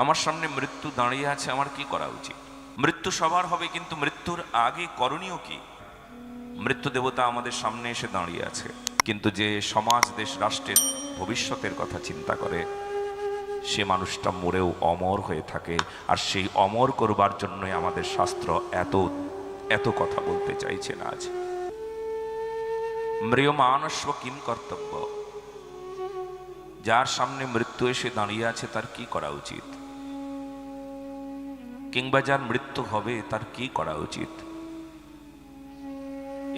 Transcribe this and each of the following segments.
আমার সামনে মৃত্যু দাঁড়িয়ে আছে, আমার কি করা উচিত? মৃত্যু সবার হবে, কিন্তু মৃত্যুর আগে করণীয় কি? মৃত্যু দেবতা আমাদের সামনে এসে দাঁড়িয়ে আছে, কিন্তু যে সমাজ দেশ রাষ্ট্রের ভবিষ্যতের কথা চিন্তা করে সে মানুষটা মরেও অমর হয়ে থাকে। আর সেই অমর করবার জন্যই আমাদের শাস্ত্র এত এত কথা বলতে চাইছেন আজ। ম্রিয়মাণস্ব কিম কর্তব্য, যার সামনে মৃত্যু এসে দাঁড়িয়ে আছে তার কি করা উচিত, কিংবা যার মৃত্যু হবে তার কি করা উচিত?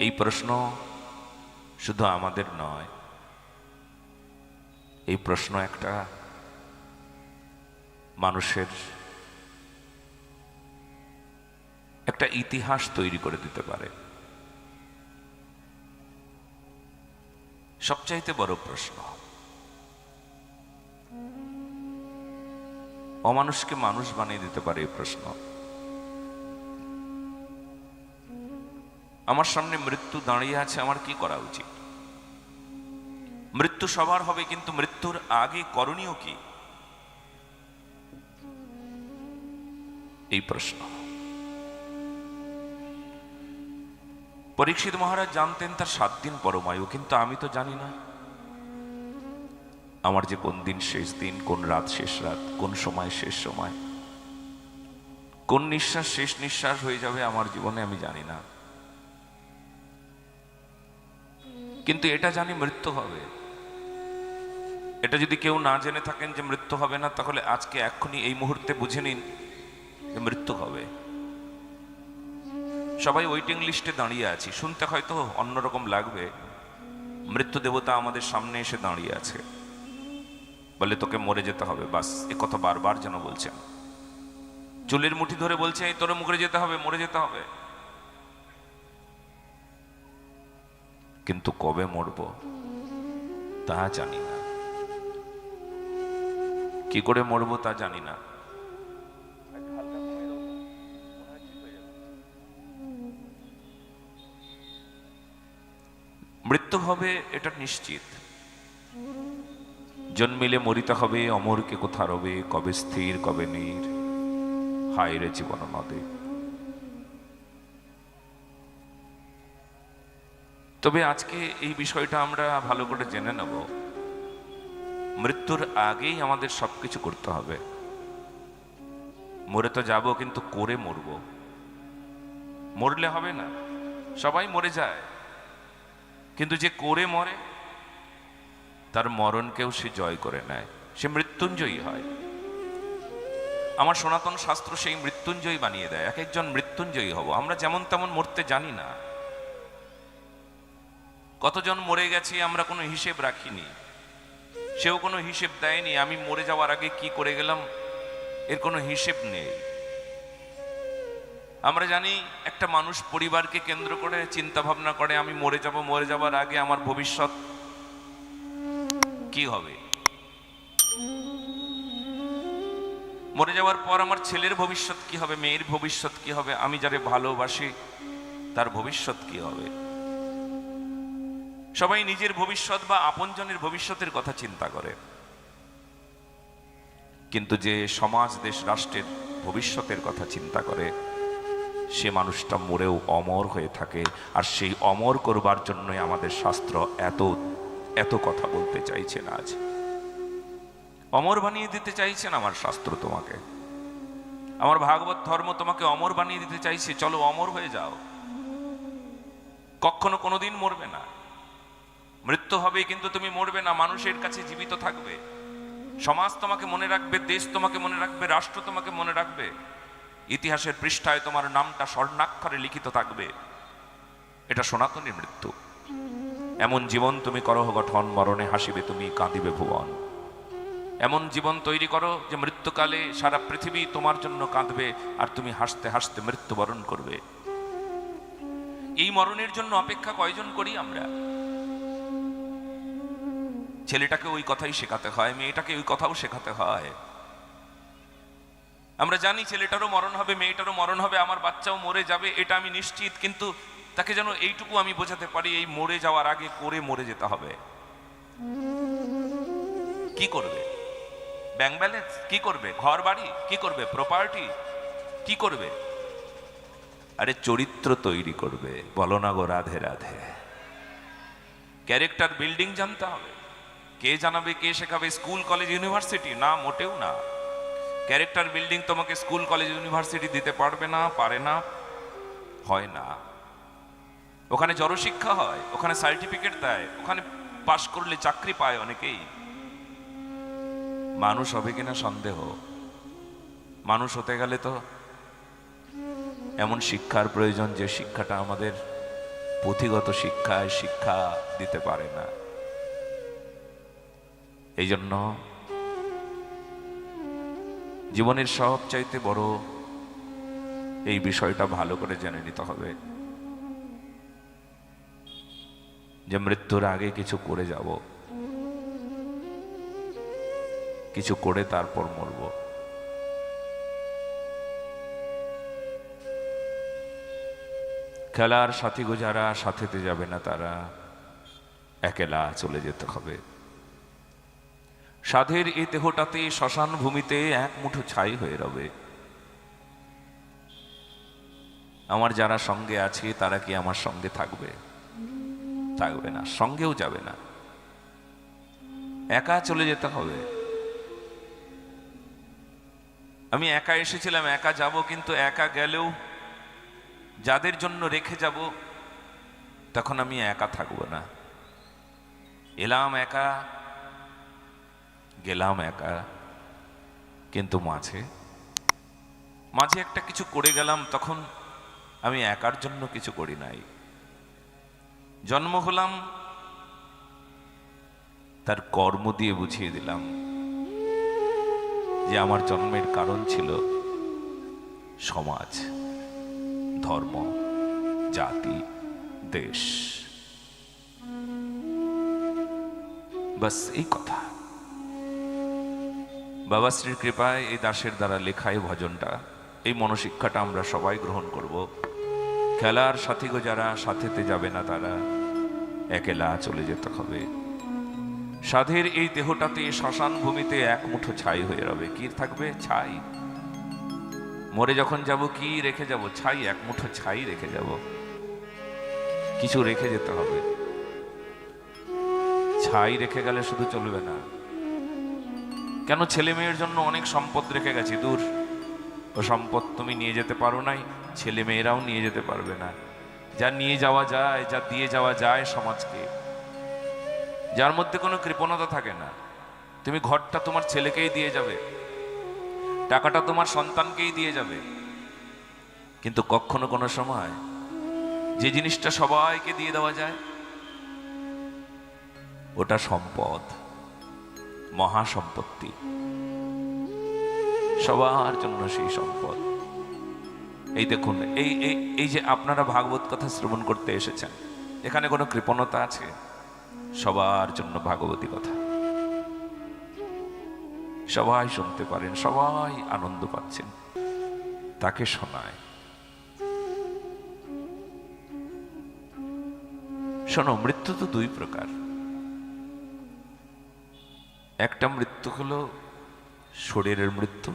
এই প্রশ্ন শুধু আমাদের নয়, এই প্রশ্ন একটা মানুষের একটা ইতিহাস তৈরি করে দিতে পারে। সবচাইতে বড় প্রশ্ন, অমানুষকে মানুষ বানিয়ে দিতে পারে এই প্রশ্ন। আমার সামনে মৃত্যু দাঁড়িয়ে আছে, আমার কি করা উচিত? মৃত্যু সবার হবে, কিন্তু মৃত্যুর আগে করণীয় কি? এই প্রশ্ন। পরীক্ষিত মহারাজ জানতেন তার 7 দিন পরমায়ু, কিন্তু আমি তো জানি না আমার যে কোন দিন শেষ দিন, কোন রাত শেষ রাত, কোন সময় শেষ সময়, কোন নিঃশ্বাস শেষ নিঃশ্বাস হয়ে যাবে আমার জীবনে, আমি জানি না। কিন্তু এটা জানি মৃত্যু হবে। এটা যদি কেউ না জেনে থাকেন যে মৃত্যু হবে না, তাহলে আজকে এক্ষুনি এই মুহূর্তে বুঝে নিন যে মৃত্যু হবে। সবাই ওয়েটিং লিস্টে দাঁড়িয়ে আছি। শুনতে হয়তো অন্যরকম লাগবে, মৃত্যু দেবতা আমাদের সামনে এসে দাঁড়িয়ে আছে, বলে তোকে মরে যেতে হবে, বাস। এ কথা বারবার যেন বলছেন, চুলের মুঠি ধরে বলছে এই তোরে মরে যেতে হবে, মরে যেতে হবে। কিন্তু কবে মরব তা জানি না, কি করে মরব তা জানি না। মৃত্যু হবে এটা নিশ্চিত, জন্মিলে মরিতে হবে, অমরকে কোথা রবে, কবে স্থির কবে নীর, হায় রে জীবন নদে। তবে আজকে এই বিষয়টা আমরা ভালো করে জেনে নেব, মৃত্যুর আগেই আমাদের সবকিছু করতে হবে। মরে তো যাব, কিন্তু করে মরব। মরলে হবে না, সবাই মরে যায়, কিন্তু যে করে মরে তার মরণকেও সে জয় করে নেয়, সে মৃত্যুঞ্জয়ী হয়। আমার সনাতন শাস্ত্র সেই মৃত্যুঞ্জয়ী বানিয়ে দেয়। এক একজন মৃত্যুঞ্জয়ী হব। আমরা যেমন তেমন মরতে জানি না। কতজন মরে গেছে আমরা কোনো হিসেব রাখিনি, সেও কোনো হিসেব দেয়নি। আমি মরে যাওয়ার আগে কি করে গেলাম এর কোনো হিসেব নেই। আমরা জানি একটা মানুষ পরিবারকে কেন্দ্র করে চিন্তা ভাবনা করে, আমি মরে যাব, মরে যাওয়ার আগে আমার ভবিষ্যৎ কি হবে, মরে যাওয়ার পর আমার ছেলের ভবিষ্যৎ কি হবে, মেয়ের ভবিষ্যৎ কি হবে, আমি যারে ভালোবাসি তার ভবিষ্যৎ কি হবে। সবাই নিজের ভবিষ্যৎ বা আপনজনের ভবিষ্যতের কথা চিন্তা করে, কিন্তু যে সমাজ দেশ রাষ্ট্রের ভবিষ্যতের কথা চিন্তা করে সে মানুষটা মরেও অমর হয়ে থাকে। আর সেই অমর করবার জন্যই আমাদের শাস্ত্র এত এত কথা বলতে চাইছেন আজ। অমর বানিয়ে দিতে চাইছেন আমার শাস্ত্র তোমাকে, আমার ভাগবত ধর্ম তোমাকে অমর বানিয়ে দিতে চাইছে। চলো অমর হয়ে যাও, কখনো কোনোদিন মরবে না। মৃত্যু হবে কিন্তু তুমি মরবে না, মানুষের কাছে জীবিত থাকবে। সমাজ তোমাকে মনে রাখবে, দেশ তোমাকে মনে রাখবে, রাষ্ট্র তোমাকে মনে রাখবে। ইতিহাসের পৃষ্ঠায় তোমার নামটা স্বর্ণাক্ষরে লিখিত থাকবে। এটা সনাতনী মৃত্যু। এমন জীবন তুমি করো গঠন, মরণে হাসিবে তুমি, কাঁদিবে ভুবন। এমন জীবন তৈরি করো যে মৃত্যুকালে সারা পৃথিবী তোমার জন্য কাঁদবে, আর তুমি হাসতে হাসতে মৃত্যুবরণ করবে। এই মরণের জন্য অপেক্ষা কয়জন করি আমরা? ছেলেটাকে ওই কথাই শেখাতে হয়, মেয়েটাকে ওই কথাও শেখাতে হয়। আমরা জানি ছেলেটারও মরণ হবে, মেয়েটারও মরণ হবে, আমার বাচ্চাও মরে যাবে, এটা আমি নিশ্চিত। কিন্তু তাকে যেন এইটুকু আমি বোঝাতে পারি, এই মরে যাওয়ার আগে করে মরে যেতে হবে। কি করবে? ব্যাংক ব্যালেন্স কি করবে, ঘর বাড়ি কি করবে, প্রপার্টি কি করবে? আরে চরিত্র তৈরি করবে। বলো না গো রাধে রাধে। ক্যারেক্টার বিল্ডিং জানতে হবে। কে জানাবে, কে শেখাবে? স্কুল কলেজ ইউনিভার্সিটি না, মোটেও না। ক্যারেক্টার বিল্ডিং তোমাকে স্কুল কলেজ ইউনিভার্সিটি দিতে পারবে না, পারে না, হয় না। ওখানে জড়শিক্ষা হয়, ওখানে সার্টিফিকেট দেয়, ওখানে পাশ করলে চাকরি পায় অনেকেই। মানুষ হবে কিনা সন্দেহ। মানুষ হতে গেলে তো এমন শিক্ষার প্রয়োজন যে শিক্ষাটা আমাদের পুঁথিগত শিক্ষায় শিক্ষা দিতে পারে না। এই জন্য জীবনের সবচাইতে বড় এই বিষয়টা ভালো করে জেনে নিতে হবে যে মৃত্যুর আগে কিছু করে যাব, কিছু করে তারপর মরব। খেলার সাথী গো যারা, সাথেতে যাবে না তারা, একেলা চলে যেতে হবে। সাধের এই দেহটাতে শ্মশান ভূমিতে এক মুঠো ছাই হয়ে রবে। আমার যারা সঙ্গে আছে তারা কি আমার সঙ্গে থাকবে? থাকবে না, সঙ্গেও যাবে না, একা চলে যেতে হবে। আমি একা এসেছিলাম, একা যাব, কিন্তু একা গেলেও যাদের জন্য রেখে যাব তখন আমি একা থাকবো না। এলাম একা, গেলাম একা, কিন্তু মাঝে মাঝে একটা কিছু করে গেলাম, তখন আমি একার জন্য কিছু করি নাই। জন্ম হলাম, তার কর্ম দিয়ে বুঝিয়ে দিলাম যে আমার জন্মের কারণ ছিল সমাজ, ধর্ম, জাতি, দেশ। বাস এই কথা। বাবা শ্রীর কৃপায় এই দাসের দ্বারা লেখা এই ভজনটা, এই মনশিক্ষাটা আমরা সবাই গ্রহণ করব। খেলার সাথী গো যারা, সাথেতে যাবে না তারা, একেলা চলে যেতে হবে। সাধের এই দেহটাতে শ্মশান ভূমিতে এক মুঠো ছাই হয়ে রবে। কি থাকবে? ছাই। মরে যখন যাব কি রেখে যাব? ছাই, এক মুঠো ছাই রেখে যাব। কিছু রেখে যেতে হবে। ছাই রেখে গেলে শুধু চলবে না। কেন? ছেলে মেয়ের জন্য অনেক সম্পদ রেখে গেছি, দূর। ও সম্পদ তুমি নিয়ে যেতে পারো নাই, ছেলে মেয়েরাও নিয়ে যেতে পারবে না। যা নিয়ে যাওয়া যায়, যা দিয়ে যাওয়া যায় সমাজকে, যার মধ্যে কোনো কৃপণতা থাকে না, তুমি ঘরটা তোমার ছেলেকেই দিয়ে যাবে, টাকাটা তোমার সন্তানকেই দিয়ে যাবে, কিন্তু কখনো কোনো সময় যে জিনিসটা সবাইকে দিয়ে দেওয়া যায় ওটা সম্পদ, মহাসম্পত্তি, সবার জন্য সেই সম্পদ। এই দেখুন, এই যে আপনারা ভাগবত কথা শ্রবণ করতে এসেছেন, এখানে কোনো কৃপণতা আছে? সবার জন্য ভাগবতী কথা, সবাই শুনতে পারেন, সবাই আনন্দ পাচ্ছেন, তাকে শোনায়। শোনো, মৃত্যু তো দুই প্রকার। একটা মৃত্যু হলো শরীরের মৃত্যু,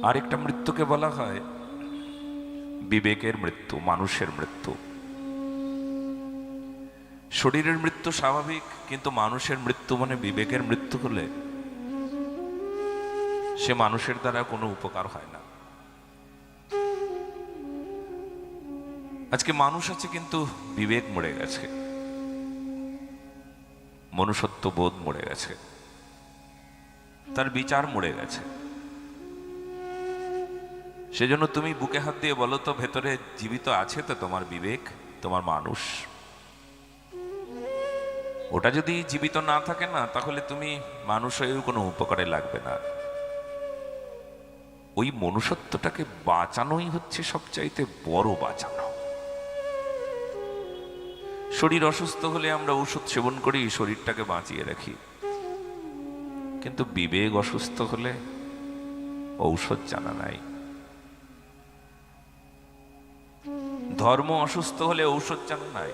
আরেকটা মৃত্যুকে বলা হয় বিবেকের মৃত্যু, মানুষের মৃত্যু। শরীরের মৃত্যু স্বাভাবিক, কিন্তু মানুষের মৃত্যু মানে বিবেকের মৃত্যু হলে সে মানুষের দ্বারা কোনো উপকার হয় না। আজকে মানুষ আছে কিন্তু বিবেক মরে গেছে, মনুষ্যত্ব বোধ মরে গেছে, তার বিচার মরে গেছে। সেজন্য তুমি বুকে হাত দিয়ে বলো তো, ভেতরে জীবিত আছে তো তোমার বিবেক, তোমার মানুষ? ওটা যদি জীবিত না থাকে না, তাহলে তুমি মানুষ হয়েও কোনো উপকারে লাগবে না। ওই মনুষ্যত্বটাকে বাঁচানোই হচ্ছে সবচাইতে বড় বাঁচানো। শরীর অসুস্থ হলে আমরা ওষুধ সেবন করি, শরীরটাকে বাঁচিয়ে রাখি, কিন্তু বিবেক অসুস্থ হলে ঔষধ জানা নাই। ধর্ম অসুস্থ হলে ঔষধ জানা নাই।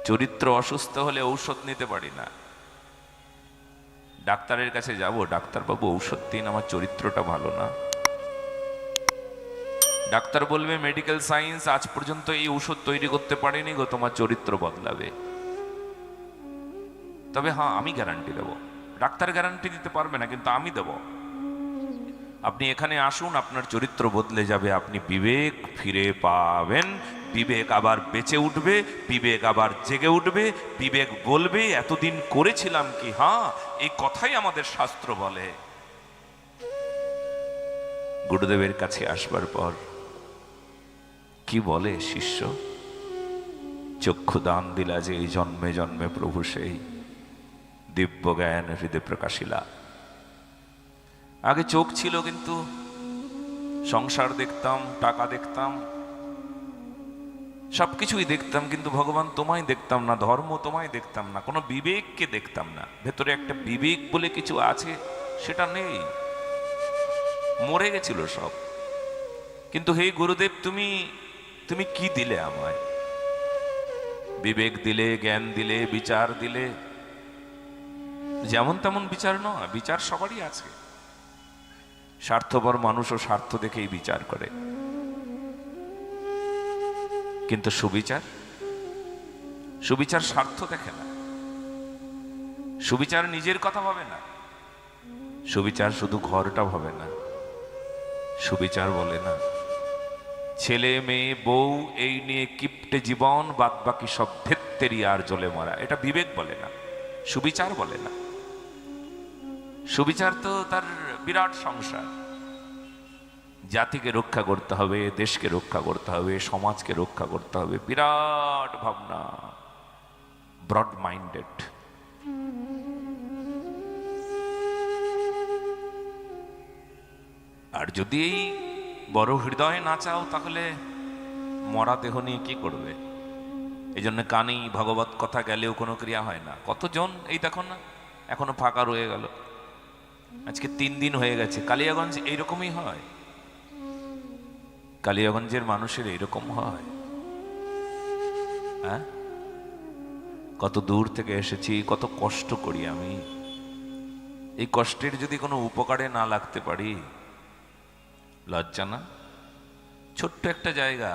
চরিত্র অসুস্থ হলে ঔষধ নিতে পারি না। ডাক্তারের কাছে যাব, ডাক্তারবাবু ঔষধ দিন, আমার চরিত্রটা ভালো না। ডাক্তার বলবে মেডিকেল সায়েন্স আজ পর্যন্ত এই ঔষধ তৈরি করতে পারেনি গো, তোমার চরিত্র বদলাবে। তবে হ্যাঁ, আমি গ্যারান্টি দেব, ডাক্তার গ্যারান্টি দিতে পারবে না, কিন্তু আমি দেব। আপনি এখানে আসুন, আপনার চরিত্র বদলে যাবে, আপনি বিবেক ফিরে পাবেন, বিবেক আবার বেঁচে উঠবে, বিবেক আবার জেগে উঠবে, বিবেক বলবে এতদিন করেছিলাম কি। হ্যাঁ, এই কথাই আমাদের শাস্ত্র বলে। গুরুদেবের কাছে আসবার পর কি বলে শিষ্য? চক্ষু দান দিলা যে এই জন্মে জন্মে প্রভু সেই দিব্য জ্ঞান হৃদয় প্রকাশিলা। আগে চোখ ছিল, কিন্তু সংসার দেখতাম, টাকা দেখতাম, সবকিছুই দেখতাম, কিন্তু ভগবান তোমায় দেখতাম না, ধর্ম তোমায় দেখতাম না, কোনো বিবেককে দেখতাম না। ভেতরে একটা বিবেক বলে কিছু আছে, সেটা নেই, মরে গেছিল সব। কিন্তু হে গুরুদেব, তুমি তুমি কি দিলে আমায়? বিবেক দিলে, জ্ঞান দিলে, বিচার দিলে। যেমন তেমন বিচার নয়, বিচার সবারই আছে। স্বার্থপর মানুষও স্বার্থ দেখেই বিচার করে, কিন্তু সুবিচার, সুবিচার স্বার্থ দেখে না, সুবিচার নিজের কথা ভাবে না, সুবিচার শুধু ঘরটা ভাবে না, সুবিচার বলে না ছেলে মেয়ে বউ এই নিয়ে কিপ্টে জীবন, বাদ বাকি সব ভেত্তেরি আর জ্বলে মরা। এটা বিবেক বলে না, সুবিচার বলে না। সুবিচার তো তার বিরাট সংসার, জাতিকে রক্ষা করতে হবে, দেশকে রক্ষা করতে হবে, সমাজকে রক্ষা করতে হবে, বিরাট ভাবনা, ব্রড মাইন্ডেড। আর যদি এই বড় হৃদয়ে না চাও, তাহলে মরা দেহ নিয়ে কি করবে? এই জন্য কানেই ভগবত কথা গেলেও কোনো ক্রিয়া হয় না। কতজন এই দেখো না, এখনো ফাঁকা রয়ে গেল। আজকে 3 দিন হয়ে গেছে। কালিয়াগঞ্জ এইরকমই হয়, কালিয়াগঞ্জের মানুষের এইরকম হয়। হ্যাঁ, কত দূর থেকে এসেছি, কত কষ্ট করি আমি। এই কষ্টের যদি কোনো উপকারে না লাগতে পারি, লজ্জা না? ছোট্ট একটা জায়গা,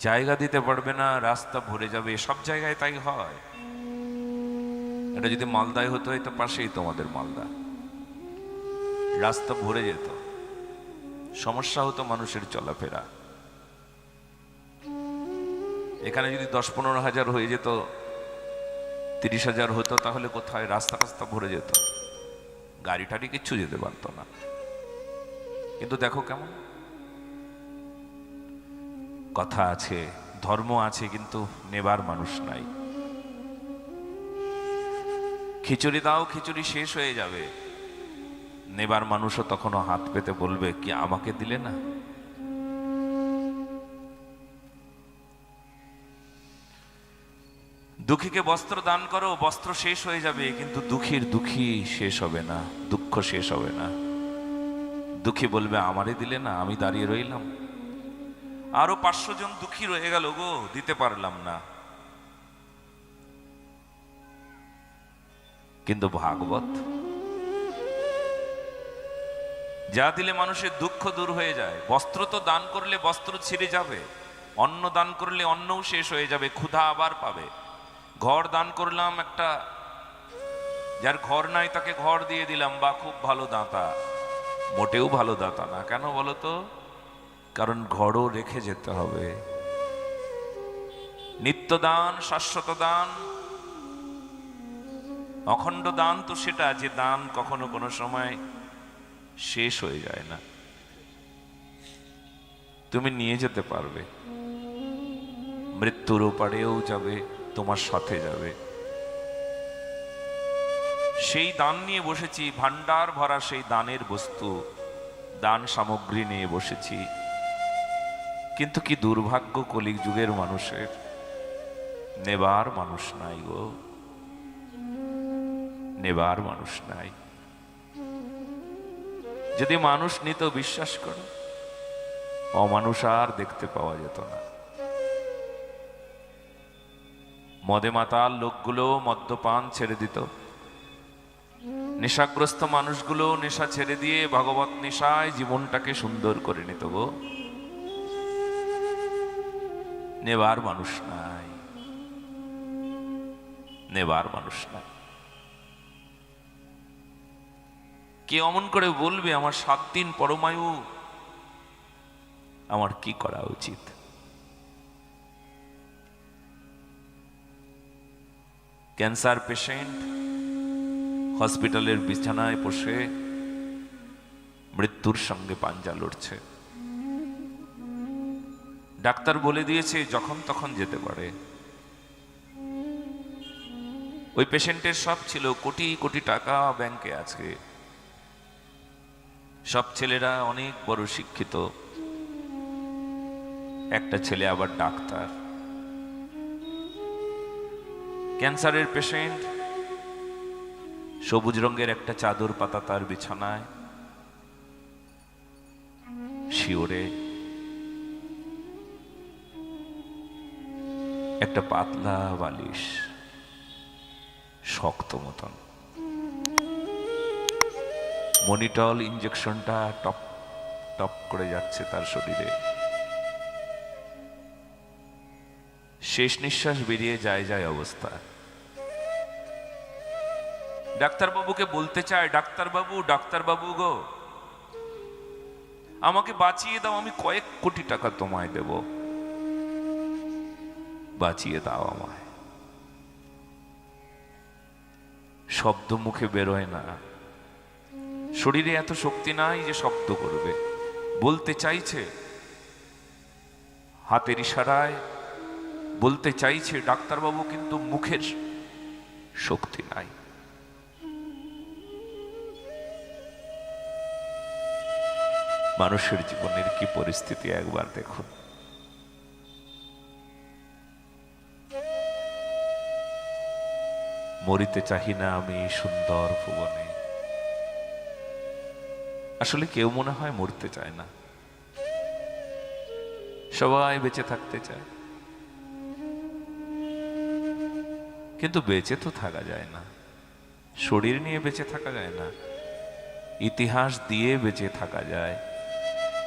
জায়গা দিতে পারবে না, রাস্তা ভরে যাবে। সব জায়গায় তাই হয়। এটা যদি মালদায় হতো, তো পাশেই তোমাদের মালদা, রাস্তা ভরে যেত, সমস্যা হতো মানুষের চলাফেরা। এখানে যদি 10-15 হাজার হয়ে যেত, 30 হাজার হতো, তাহলে কোথায়? রাস্তা রাস্তা ভরে যেত, গাড়ি টাড়ি কিচ্ছু যেতে পারতো না। কিন্তু দেখো কেমন কথা আছে, ধর্ম আছে, কিন্তু নেবার মানুষ নাই। খিচুড়ি দাও, খিচুড়ি শেষ হয়ে যাবে, নেবার মানুষও তখনও হাত পেতে বলবে কি আমাকে দিলে না? দুঃখীকে বস্ত্র দান করো, বস্ত্র শেষ হয়ে যাবে, কিন্তু দুঃখীর দুঃখী শেষ হবে না, দুঃখ শেষ হবে না। দুঃখী বলবে আমারে দিলে না, আমি দাঁড়িয়ে রইলাম, আরো 500 জন দুঃখী রয়ে গেল গো, দিতে পারলাম না। কিন্তু ভাগবত যা দিলে মানুষের দুঃখ দূর হয়ে যায়। বস্ত্র তো দান করলে বস্ত্র ছিঁড়ে যাবে, অন্ন দান করলে অন্নও শেষ হয়ে যাবে, ক্ষুধা আবার পাবে। ঘর দান করলাম, একটা যার ঘর নাই তাকে ঘর দিয়ে দিলাম, বা খুব ভালো দাতা, মোটেও ভালো দাতা না। কেন বলো তো? কারণ ঘরও রেখে যেতে হবে। নিত্য দান, শাশ্বত দান, অখণ্ড দান তো সেটা যে দান কখনো কোনো সময় শেষ হয়ে যায় না, তুমি নিয়ে যেতে পারবে, মৃত্যুর ওপারেও যাবে, তোমার সাথে যাবে। সেই দান নিয়ে বসেছি, ভান্ডার ভরা সেই দানের বস্তু, দান সামগ্রী নিয়ে বসেছি। কিন্তু কি দুর্ভাগ্য কলির যুগের মানুষের, নেবার মানুষ নাই গো, নেবার মানুষ নাই। যদি মানুষ নিত, বিশ্বাস করো, অমানুষ আর দেখতে পাওয়া যেত না। মদে মাতাল লোকগুলো মদ্যপান ছেড়ে দিত, নেশাগ্রস্ত মানুষগুলো নেশা ছেড়ে দিয়ে ভগবত নেশায় জীবনটাকে সুন্দর করে নিত গো। নেবার মানুষ নাই, নেবার মানুষ নাই। কে অমন করে বলবে আমার 7 দিন পরমায়ু, আমার কি করা উচিত? ক্যান্সার পেশেন্ট হসপিটালের বিছানায় বসে মৃত্যুর সঙ্গে পাঞ্জা লড়ছে। ডাক্তার বলে দিয়েছে যখন তখন যেতে পারে। ওই পেশেন্টের সব ছিল, কোটি কোটি টাকা ব্যাংকে আছে, সব ছেলেরা অনেক বড় শিক্ষিত, একটা ছেলে আবার ডাক্তার। ক্যান্সারের পেশেন্ট, সবুজ রঙের একটা চাদর পাতা তার বিছানায়, শিওরে একটা পাতলা বালিশ, শক্ত মতন। মনিটল ইঞ্জেকশনটা টপ টপ করে যাচ্ছে তার শরীরে। শেষ নিঃশ্বাস বেরিয়ে যায় যায় অবস্থা। ডাক্তারবাবুকে বলতে চায়, ডাক্তারবাবু, ডাক্তারবাবু গো, আমাকে বাঁচিয়ে দাও, আমি কয়েক কোটি টাকা তোমায় দেব, বাঁচিয়ে দাও আমায়। শব্দ মুখে বেরোয় না, শরীরে এত শক্তি নাই যে শব্দ করবে। বলতে চাইছে হাতের ইশারায়, বলতে চাইছে ডাক্তারবাবু, কিন্তু মুখের শক্তি নাই। মানুষের জীবনের কি পরিস্থিতি একবার দেখুন। মরিতে চাহি না আমি সুন্দর ভুবনে। আসলে কেউ মনে হয় মরতে চায় না, সবাই বেঁচে থাকতে চায়, কিন্তু বেঁচে তো থাকা যায় না। শরীর নিয়ে বেঁচে থাকা যায় না, ইতিহাস দিয়ে বেঁচে থাকা যায়,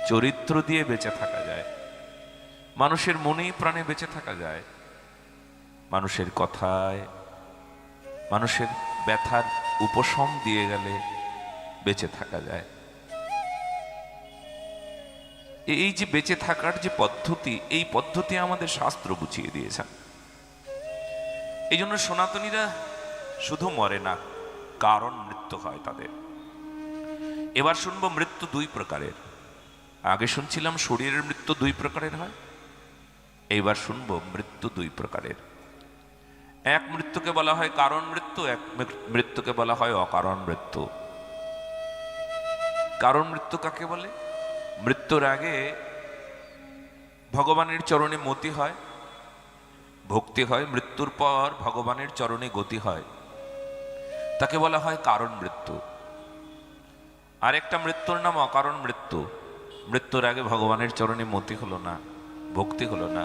চরিত্র দিয়ে বেঁচে থাকা যায়, মানুষের মনেই প্রাণে বেঁচে থাকা যায়, মানুষের কথায়, মানুষের ব্যথার উপশম দিয়ে গেলে বেঁচে থাকা যায়। এই যে বেঁচে থাকার যে পদ্ধতি, এই পদ্ধতি আমাদের শাস্ত্র বুঝিয়ে দিয়েছেন। এই জন্য সনাতনীরা শুধু মরে না, কারণ মৃত্যু হয় তাদের। এবার শুনবো মৃত্যু 2 প্রকারের। আগে শুনছিলাম শরীরের মৃত্যু 2 প্রকারের হয়, এইবার শুনবো মৃত্যু 2 প্রকারের। এক মৃত্যুকে বলা হয় কারণ মৃত্যু, এক মৃত্যুকে বলা হয় অকারণ মৃত্যু। কারণ মৃত্যু কাকে বলে? মৃত্যুর আগে ভগবানের চরণে মতি হয়, ভক্তি হয়, মৃত্যুর পর ভগবানের চরণে গতি হয়, তাকে বলা হয় কারণ মৃত্যু। আরেকটা মৃত্যুর নাম অকারণ মৃত্যু। মৃত্যুর আগে ভগবানের চরণে মতি হলো না, ভক্তি হলো না,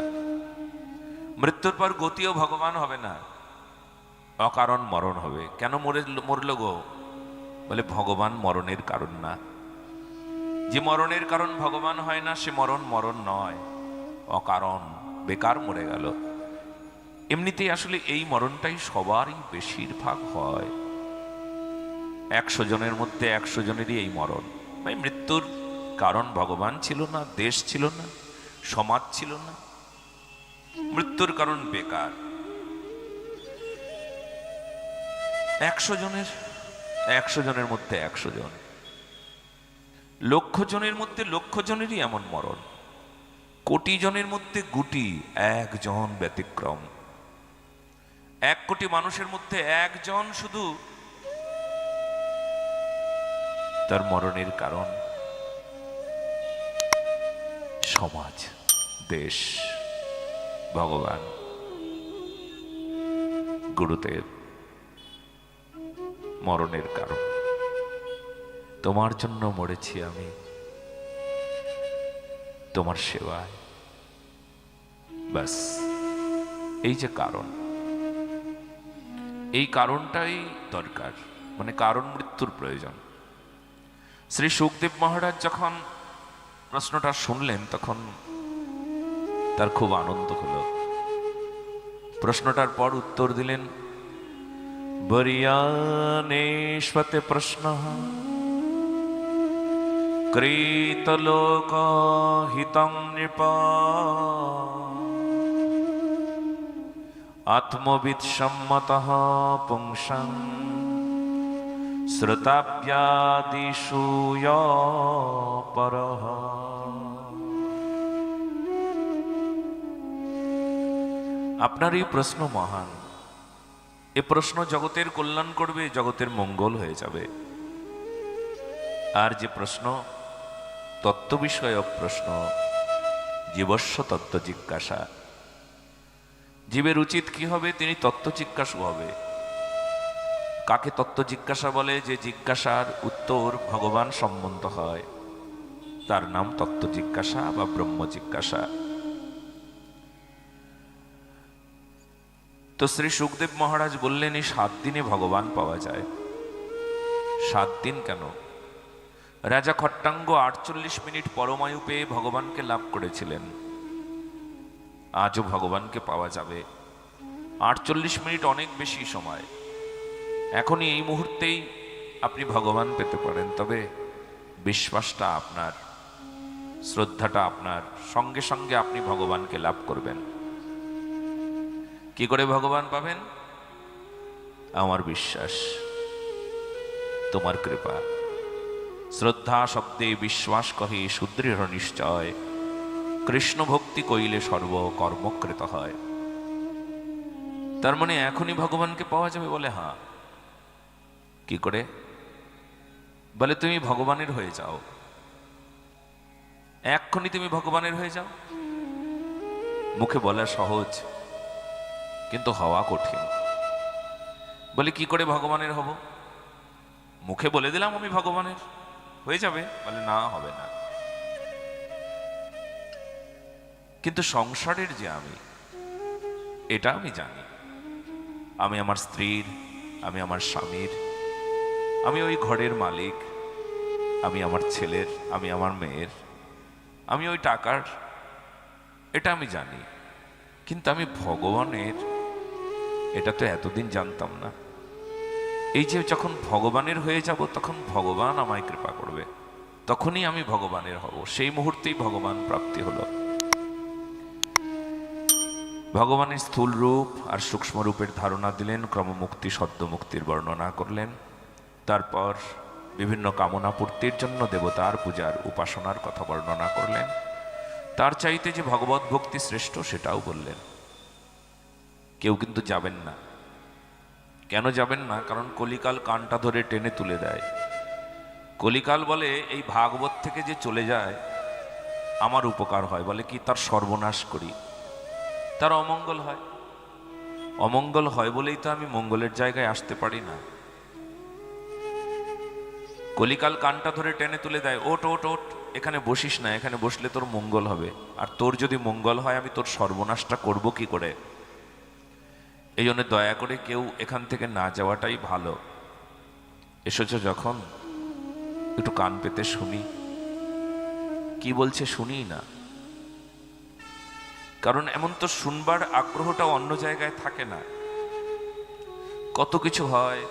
মৃত্যুর পর গতিও ভগবান হবে না, অকারণ মরণ হবে। কেন মরল গো? বলে ভগবান মরণের কারণ না। যে মরণের কারণ ভগবান হয় না, সে মরণ মরণ নয়, অকারণ, বেকার মরে গেল। এমনিতেই আসলে এই মরণটাই সবারই বেশিরভাগ হয়। 100 জনের মধ্যে 100 জনেরই এই মরণ। ভাই, মৃত্যুর কারণ ভগবান ছিল না, দেশ ছিল না, সমাজ ছিল না, মৃত্যুর কারণ বেকার। 100 জনের মধ্যে 100 জন, লক্ষ জনের মধ্যে লক্ষ জনেরই এমন মরণ, কোটি জনের মধ্যে গুটি, 1 জন ব্যতিক্রম। 1 কোটি মানুষের মধ্যে 1 জন শুধু তার মরণের কারণ সমাজ, দেশ, ভগবান, গুরুদেব। মরণের কারণ তোমার জন্য মরেছি আমি, তোমার সেবায়। ব্যাস, এই যে কারণ, এই কারণটাই দরকার। মানে কারণ মৃত্যুর প্রয়োজন। শ্রী শুকদেব মহারাজ যখন প্রশ্নটা শুনলেন তখন তার খুব আনন্দ হলো। প্রশ্নটার পর উত্তর দিলেন, বরিয়ানেশ্বতে প্রশ্ন কৃতলোক হিতং নৃপ আত্মবিদ সম্মতঃ পুংসং শ্রোতাব্যাদিষু পরঃ। আপনার এই প্রশ্ন মহান। এ প্রশ্ন জগতের কল্যাণ করবে, জগতের মঙ্গল হয়ে যাবে। আর যে প্রশ্ন তত্ত্ব বিষয়ক প্রশ্ন, জীবস্ব তত্ত্ব জিজ্ঞাসা, জীবের উচিত কি হবে? তিনি তত্ত্ব জিজ্ঞাসু হবে। কাকে তত্ত্ব জিজ্ঞাসা বলে? যে জিজ্ঞাসার উত্তর ভগবান সম্বন্ধ হয়, তার নাম তত্ত্ব জিজ্ঞাসা বা ব্রহ্ম জিজ্ঞাসা। তো শ্রী শুকদেব মহারাজ বললেন, এই 7 দিনে ভগবান পাওয়া যায়। 7 দিন কেন? রাজা খট্টাঙ্গ 48 মিনিট পরমায়ু পেয়ে ভগবানকে লাভ করেছিলেন। আজও ভগবানকে পাওয়া যাবে। 48 মিনিট অনেক বেশি সময়। এখনই এই মুহূর্তেই আপনি ভগবান পেতে পারেন, তবে বিশ্বাসটা আপনার, শ্রদ্ধাটা আপনার, সঙ্গে সঙ্গে আপনি ভগবানকে লাভ করবেন। কি করে ভগবান পাবেন? আমার বিশ্বাস, তোমার কৃপা। শ্রদ্ধা শব্দে বিশ্বাস কহে সুদৃঢ় নিশ্চয়, কৃষ্ণ ভক্তি কইলে সর্ব কর্মকৃত হয়। তার মানে এখনই ভগবানকে পাওয়া যাবে? বলে হ্যাঁ। কি করে? বলে তুমি ভগবানের হয়ে যাও, এক্ষুনি তুমি ভগবানের হয়ে যাও। মুখে বলা সহজ, কিন্তু হওয়া কঠিন। বলে কি করে ভগবানের হব? মুখে বলে দিলাম আমি ভগবানের, হয়ে যাবে? বলে না, হবে না। কিন্তু সংসারের যে আমি, এটা আমি জানি। আমি আমার স্ত্রীর, আমি আমার স্বামীর, আমি ওই ঘরের মালিক, আমি আমার ছেলের, আমি আমার মেয়ের, আমি ওই টাকার, এটা আমি জানি। কিন্তু আমি ভগবানের, এটা তো এতদিন জানতাম না। এই যে যখন ভগবানের হয়ে যাব, তখন ভগবান আমায় কৃপা করবে, তখনই আমি ভগবানের হব। সেই মুহূর্তেই ভগবান প্রাপ্তি হলো। ভগবানের স্থূল রূপ আর সূক্ষ্ম রূপের ধারণা দিলেন, ক্রমমুক্তি সদ্য মুক্তির বর্ণনা করলেন। তারপর বিভিন্ন কামনা পূর্তির জন্য দেবতার পূজার উপাসনার কথা বর্ণনা করলেন। তার চাইতে যে ভগবত ভক্তি শ্রেষ্ঠ সেটাও বললেন। কেউ কিন্তু যাবেন না। কেন যাবেন না? কারণ কলিকাল কানটা ধরে টেনে তুলে দেয়। কলিকাল বলে এই ভাগবত থেকে যে চলে যায় আমার উপকার হয়। বলে কি? তার সর্বনাশ করি, তার অমঙ্গল হয়। অমঙ্গল হয় বলেই তো আমি মঙ্গলের জায়গায় আসতে পারি না। কলিকাল কানটা ধরে টেনে তুলে দেয়, ওট ওট ওট, এখানে বসিস না, এখানে বসলে তোর মঙ্গল হবে। আর তোর যদি মঙ্গল হয়, আমি তোর সর্বনাশটা করব কি করে? এই জন্য দয়া করে কেউ এখান থেকে না যাওয়াটাই ভালো। এসেছ যখন, একটু কান পেতে শুনি, কি বলছে শুনি না। কারণ এমন তো শুনবার আগ্রহটাও অন্য জায়গায় থাকে না। কত কিছু হয়,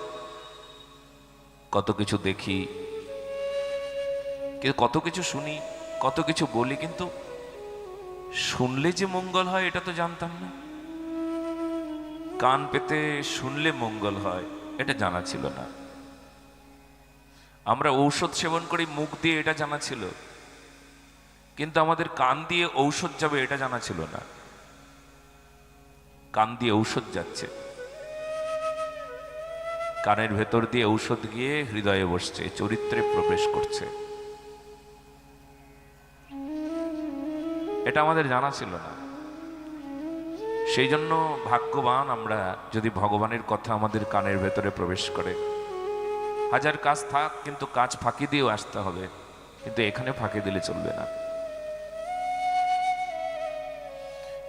কত কিছু দেখি, কত কিছু শুনি, কত কিছু বলি, কিন্তু শুনলে যে মঙ্গল হয় এটা তো জানতাম না। কান পেতে শুনলে মঙ্গল হয় এটা জানা ছিল না। আমরা ঔষধ সেবন করি মুখ দিয়ে, এটা জানা ছিল, কিন্তু আমাদের কান দিয়ে ঔষধ যাবে এটা জানা ছিল না। কান দিয়ে ঔষধ যাচ্ছে, কানের ভেতর দিয়ে ঔষধ গিয়ে হৃদয়ে বসছে, চরিত্রে প্রবেশ করছে, এটা আমাদের জানা ছিল না। সেই জন্য ভাগ্যবান আমরা যদি ভগবানের কথা আমাদের কানের ভেতরে প্রবেশ করে। হাজার কাজ থাক, কিন্তু কাজ ফাঁকি দিয়েও আসতে হবে, কিন্তু এখানে ফাঁকি দিলে চলবে না।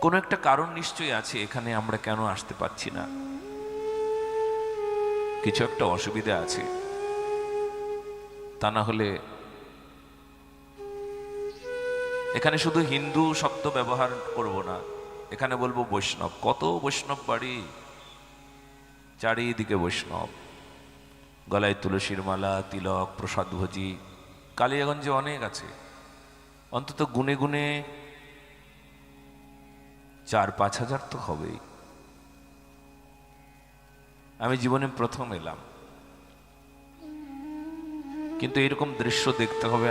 কোনো একটা কারণ নিশ্চয়ই আছে এখানে আমরা কেন আসতে পারছি না। কিছু একটা অসুবিধা আছে, তা না হলে এখানে শুধু হিন্দু শব্দ ব্যবহার করব না, এখানে বলবো বৈষ্ণব। কত বৈষ্ণব বাড়ি, চারিদিকে বৈষ্ণব, গলায় তুলসীর মালা, তিলক, প্রসাদ ভোজি। কালিয়াগঞ্জে অনেক আছে, অন্তত গুনে গুনে 4-5 হাজার তো হবেই। আমি জীবনে প্রথম এলাম, কিন্তু এরকম দৃশ্য দেখতে হবে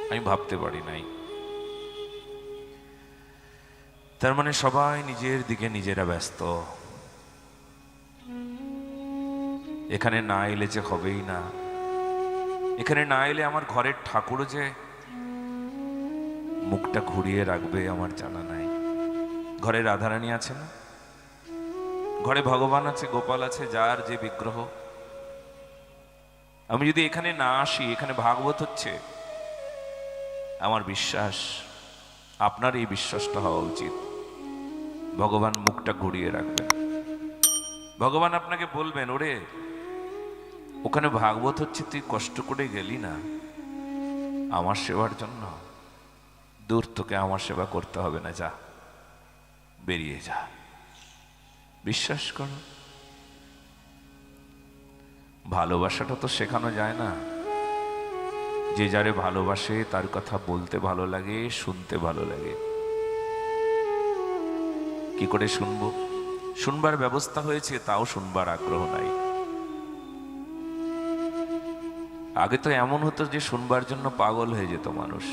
আমি ভাবতে পারি নাই। তার মানে সবাই নিজের দিকে নিজেরা ব্যস্ত। এখানে না এলে যে হবেই না, এখানে না এলে আমার ঘরের ঠাকুরও যে মুখটা ঘুরিয়ে রাখবে আমার জানা নাই। ঘরে রাধারানী আছে না, ঘরে ভগবান আছে, গোপাল আছে, যার যে বিগ্রহ। আমি যদি এখানে না আসি, এখানে ভাগবত হচ্ছে, আমার বিশ্বাস, আপনার এই বিশ্বাসটা হওয়া উচিত, ভগবান মুখটা ঘুরিয়ে রাখবেন। ভগবান আপনাকে বলবেন, ওরে ওখানে ভাগবত হচ্ছে, তুই কষ্ট করে গেলি না আমার সেবার জন্য, দূর, তোকে আমার সেবা করতে হবে না, যা বেরিয়ে যা। বিশ্বাস করো, ভালোবাসাটা তো শেখানো যায় না। যে যারে ভালোবাসে তার কথা বলতে ভালো লাগে, শুনতে ভালো লাগে। কি করে শুনবো? শুনবার ব্যবস্থা হয়েছে, তাও শুনবার আগ্রহ নাই। আগে তো এমন হতো যে শুনবার জন্য পাগল হয়ে যেত মানুষ।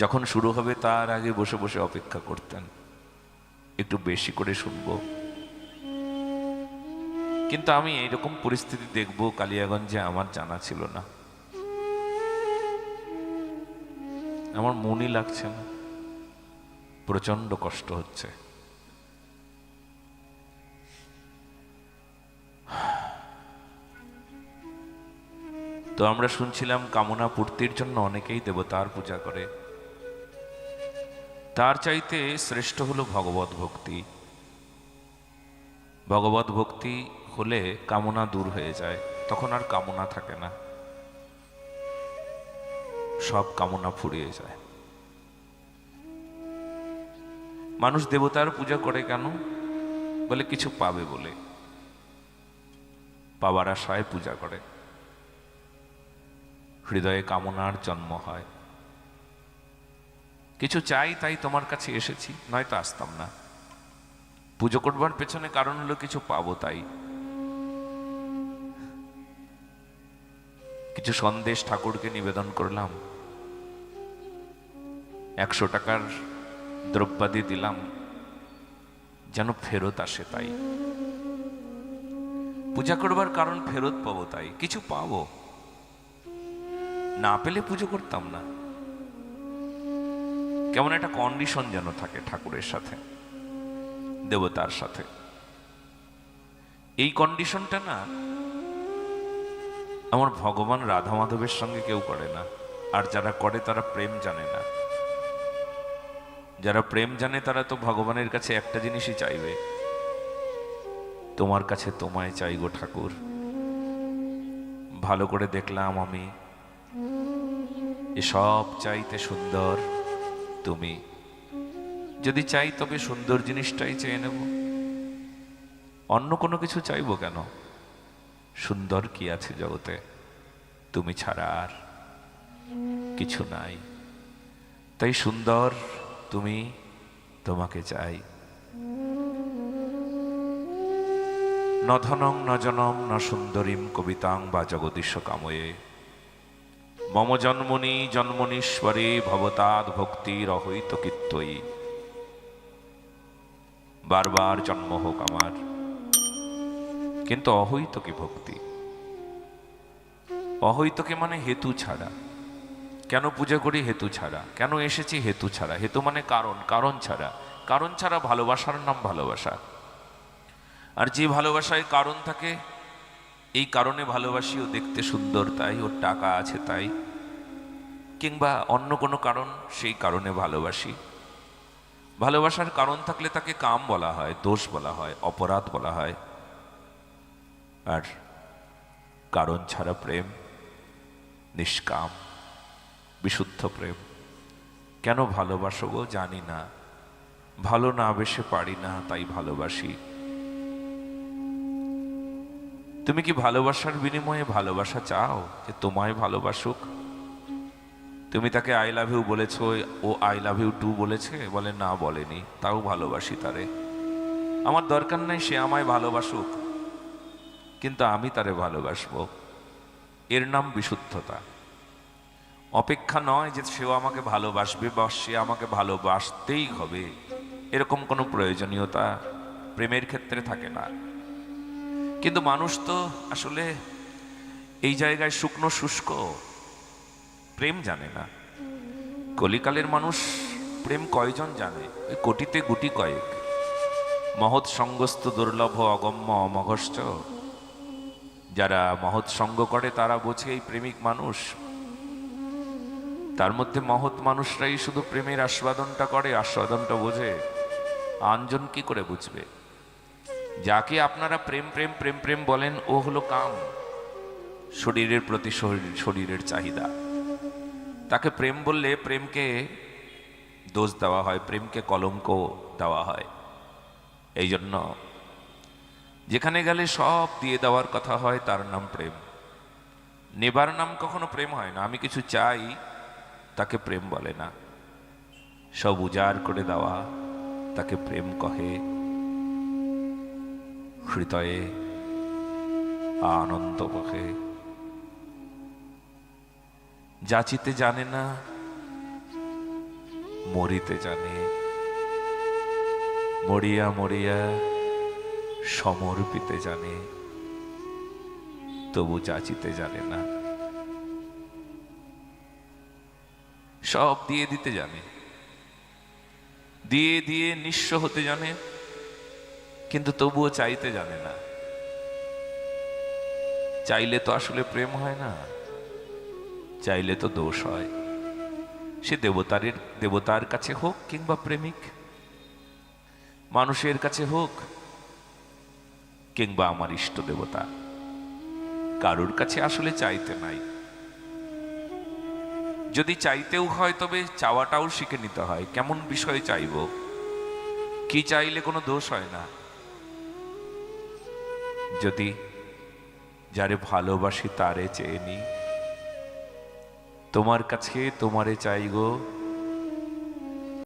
যখন শুরু হবে তার আগে বসে বসে অপেক্ষা করতেন, একটু বেশি করে শুনবো। কিন্তু আমি এইরকম পরিস্থিতি দেখবো কালিয়াগঞ্জে আমার জানা ছিল না। আমার মনই লাগছে না, প্রচন্ড কষ্ট হচ্ছে। তো আমরা শুনছিলাম কামনা পূর্তির জন্য অনেকেই দেবতার পূজা করে। তার চাইতে শ্রেষ্ঠ হলো ভগবত ভক্তি। ভগবত ভক্তি হলে কামনা দূর হয়ে যায়, তখন আর কামনা থাকে না, সব কামনা ফুরিয়ে যায়। মানুষ দেবতার পূজা করে কেন? বলে কিছু পাবে বলে, পাবার আশায় পূজা করে। হৃদয়ে কামনার জন্ম হয়, কিছু চাই তাই তোমার কাছে এসেছি, নয়তো আসতাম না। পুজো করবার পেছনে কারণ হলো কিছু পাবো তাই। কিছু সন্দেশ ঠাকুরকে নিবেদন করলাম, 100 টাকার দ্রব্যাদি দিলাম, যেন ফেরত আসে তাই। পূজা করবার কারণ ফেরত পাবো তাই, কিছু পাবো, না পেলে পুজো করতাম না। কেমন একটা কন্ডিশন যেন থাকে ঠাকুরের সাথে, দেবতার সাথে। এই কন্ডিশনটা না আমার ভগবান রাধা মাধবের সঙ্গে কেউ করে না। আর যারা করে তারা প্রেম জানে না। যারা প্রেম জানে তারা তো ভগবানের কাছে একটা জিনিসই চাইবে, তোমার কাছে তোমায় চাই গো ঠাকুর। ভালো করে দেখলাম আমি, এসব চাইতে সুন্দর তুমি। যদি চাই তবে সুন্দর জিনিসটাই চেয়ে নেব, অন্য কোনো কিছু চাইবো কেন? সুন্দর কি আছে জগতে? তুমি ছাড়া আর কিছু নাই। তাই সুন্দর তুমি, তোমাকে চাই। ন ধনং ন জনম ন সুন্দরীম কবিতাং বা জগদীশ কাময়ে, মম জন্মনি জন্মনীশ্বরে ভবতাদ ভক্তির অহৈত কীর্তয়ী। বারবার জন্ম হোক আমার, কিন্তু অহৈত কি ভক্তি? অহৈতকে মানে হেতু ছাড়া। কেন পূজা করি? হেতু ছাড়া। কেন এসেছি? হেতু ছাড়া। হেতু মানে কারণ, কারণ ছাড়া। কারণ ছাড়া ভালোবাসার নাম ভালোবাসা। আর যে ভালোবাসায় কারণ থাকে, এই কারণে ভালোবাসি, ও দেখতে সুন্দর তাই, ওর টাকা আছে তাই, কিংবা অন্য কোনো কারণ, সেই কারণে ভালোবাসি। ভালোবাসার কারণ থাকলে তাকে কাম বলা হয়, দোষ বলা হয়, অপরাধ বলা হয়। আর কারণ ছাড়া প্রেম নিষ্কাম, বিশুদ্ধ প্রেম। কেন ভালোবাসো গো জানি না, ভালো না বেশে পারি না তাই ভালোবাসি। তুমি কি ভালোবাসার বিনিময়ে ভালোবাসা চাও, যে তোমায় ভালোবাসুক? তুমি তাকে আই লাভ ইউ বলেছো, ও আই লাভ ইউ টু বলেছে? বলে না, বলেনি, তাও ভালোবাসি তারে। আমার দরকার নাই সে আমায় ভালোবাসুক, কিন্তু আমি তারে ভালোবাসবো। এর নাম বিশুদ্ধতা। অপেক্ষা নয় যে সেও আমাকে ভালোবাসবে বা সে আমাকে ভালোবাসতেই হবে, এরকম কোনো প্রয়োজনীয়তা প্রেমের ক্ষেত্রে থাকে না। কিন্তু মানুষ তো আসলে এই জায়গায় শুকনো শুষ্ক, প্রেম জানে না। কলিকালের মানুষ প্রেম কয়জন জানে? ওই কোটিতে গুটি কয়েক। মহৎ সঙ্গস্থ দুর্লভ অগম্য অমঘশ্চ। যারা মহৎ সঙ্গ করে তারা বোঝে এই প্রেমিক মানুষ। তার মধ্যে মহৎ মানুষরাই শুধু প্রেমের আস্বাদনটা করে, আস্বাদনটা বোঝে। আনজন কি করে বুঝবে? যাকে আপনারা প্রেম প্রেম প্রেম প্রেম বলেন, ও হলো কাম, শরীরের প্রতি শরীরের চাহিদা। তাকে প্রেম বললে প্রেমকে দোষ দেওয়া হয়, প্রেমকে কলঙ্ক দেওয়া হয়। এই জন্য যেখানে গেলে সব দিয়ে দেওয়ার কথা হয় তার নাম প্রেম। নেবার নাম কখনো প্রেম হয় না। আমি কিছু চাই, তাকে প্রেম বলে না। সব উজাড় করে দেওয়া তাকে প্রেম কহে। হৃদয়ে আনন্দ বহে। যাচিতে জানে না, মরিতে জানে। মরিয়া মরিয়া সমর্পিতে জানে, তবু যাচিতে জানে না। সব দিয়ে দিতে জানে, দিয়ে দিয়ে নিঃস্ব হতে জানে, কিন্তু তবুও চাইতে জানে না। চাইলে তো আসলে প্রেম হয় না, চাইলে তো দোষ হয়। সে দেবতার কাছে হোক কিংবা প্রেমিক, মানুষের কাছে হোক কিংবা আমার ইষ্ট দেবতা, কারোর কাছে আসলে চাইতে নাই। যদি চাইতেও হয় তবে চাওয়াটাও শিখে নিতে হয়। কেমন বিষয়ে চাইব, কি চাইলে কোনো দোষ হয় না। যদি যারে ভালোবাসি তারে চেয়ে নি, তোমার কাছে তোমারে চাই গো